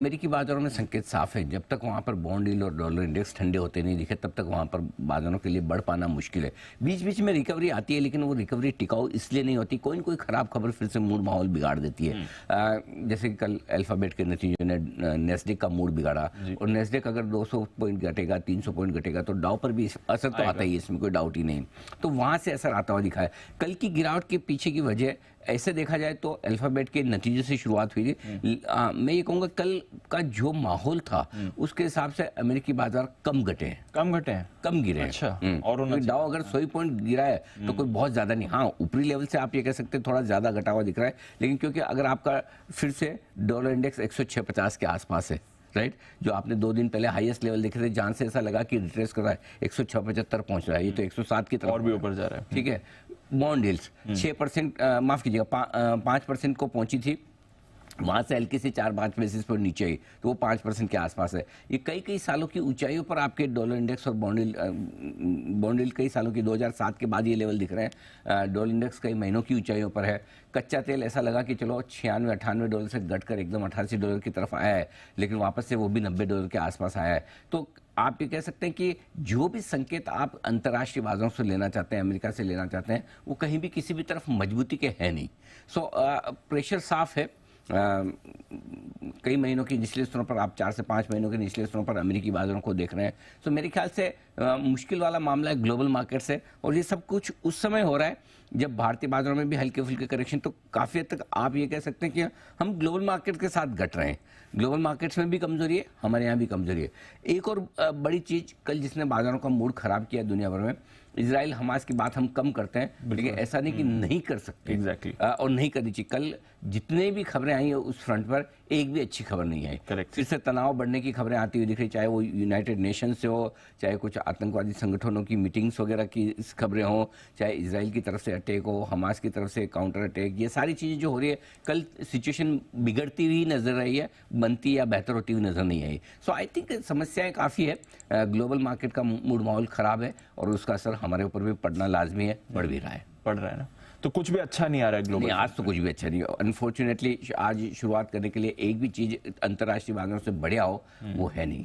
अमेरिकी बाजारों में संकेत साफ है, जब तक वहाँ पर बॉन्ड यील्ड और डॉलर इंडेक्स ठंडे होते नहीं दिखे तब तक वहाँ पर बाजारों के लिए बढ़ पाना मुश्किल है। बीच बीच में रिकवरी आती है, लेकिन वो रिकवरी टिकाऊ इसलिए नहीं होती, कोई न कोई खराब खबर फिर से मूड माहौल बिगाड़ देती है। जैसे कि कल अल्फाबेट के नतीजों ने नेस्डेक का मूड बिगाड़ा, और नेस्डेक अगर 200 पॉइंट घटेगा, 300 पॉइंट घटेगा तो डाउ पर भी असर तो आता ही है, इसमें कोई डाउट ही नहीं। तो वहाँ से असर आता हुआ दिखा है। कल की गिरावट के पीछे की वजह ऐसे देखा जाए तो अल्फाबेट के नतीजे से शुरुआत हुई थी। मैं ये कहूँगा कल का जो माहौल था उसके हिसाब से अमेरिकी बाजार कम घटे हैं, कम गिरे हैं। अच्छा, और डाउ अगर 100 पॉइंट गिरा है तो कोई बहुत ज्यादा नहीं। हाँ, ऊपरी लेवल से आप ये कह सकते हैं थोड़ा ज्यादा घटा हुआ दिख रहा है, लेकिन क्योंकि अगर आपका फिर से डॉलर इंडेक्स 106.50 के आसपास है, राइट, जो आपने 2 दिन पहले हाईएस्ट लेवल देखे थे, जहां से ऐसा लगा कि रिट्रेस कर रहा है, 106.75 पहुंच रहा है, ये तो 107 की तरफ और भी ऊपर जा रहा है। ठीक है। बॉन्ड यील्ड्स 6%, माफ कीजिएगा, 5% को पहुंची थी, वहां से हल्की से 4-5 बेसिस पर नीचे आई, तो वो 5% के आसपास है। ये कई सालों की ऊंचाइयों पर आपके डॉलर इंडेक्स और बॉन्ड यील्ड कई सालों की, 2007 के बाद ये लेवल दिख रहे हैं। डॉलर इंडेक्स कई महीनों की ऊंचाइयों पर है। कच्चा तेल ऐसा लगा कि चलो $96-98 से घटकर एकदम $88 की तरफ आया है, लेकिन वापस से वो भी $90 के आसपास आया है। तो आप ये कह सकते हैं कि जो भी संकेत आप अंतर्राष्ट्रीय बाजारों से लेना चाहते हैं, अमेरिका से लेना चाहते हैं, वो कहीं भी किसी भी तरफ मजबूती के है नहीं। सो प्रेशर साफ है। कई महीनों की निचले स्तरों पर, आप 4 से 5 महीनों के निचले स्तरों पर अमेरिकी बाजारों को देख रहे हैं। तो मेरे ख्याल से मुश्किल वाला मामला है ग्लोबल मार्केट से, और ये सब कुछ उस समय हो रहा है जब भारतीय बाजारों में भी हल्के फुल्के करेक्शन, तो काफ़ी हद तक आप ये कह सकते हैं कि हम ग्लोबल मार्केट के साथ घट रहे हैं। ग्लोबल मार्केट्स में भी कमजोरी है, हमारे यहाँ भी कमजोरी है। एक और बड़ी चीज़ कल जिसने बाजारों का मूड खराब किया दुनिया भर में, इजराइल हमास की बात हम कम करते हैं, लेकिन ऐसा नहीं कि नहीं कर सकते। एग्जैक्टली। और नहीं करनी चाहिए। कल जितने भी खबरें आई है उस फ्रंट पर, एक भी अच्छी खबर नहीं आई। फिर से तनाव बढ़ने की खबरें आती हुई दिख रही, चाहे वो यूनाइटेड नेशन से हो, चाहे कुछ आतंकवादी संगठनों की मीटिंग्स वगैरह की खबरें हों, चाहे इजराइल की तरफ से अटैक हो, हमास की तरफ से काउंटर अटैक, ये सारी चीज़ें जो हो रही है, कल सिचुएशन बिगड़ती हुई नजर आई है, बनती या बेहतर होती हुई नजर नहीं आई। सो आई थिंक समस्याएं काफ़ी है। ग्लोबल मार्केट का मूड माहौल खराब है, और उसका असर हमारे ऊपर भी पड़ना लाजमी है, पड़ भी रहा है। पड़ रहा है ना, तो कुछ भी अच्छा नहीं आ रहा है ग्लोबल। आज तो कुछ भी अच्छा नहीं है अनफॉर्चुनेटली। आज शुरुआत करने के लिए एक भी चीज़ अंतर्राष्ट्रीय बाजारों से बढ़िया हो, वो है नहीं।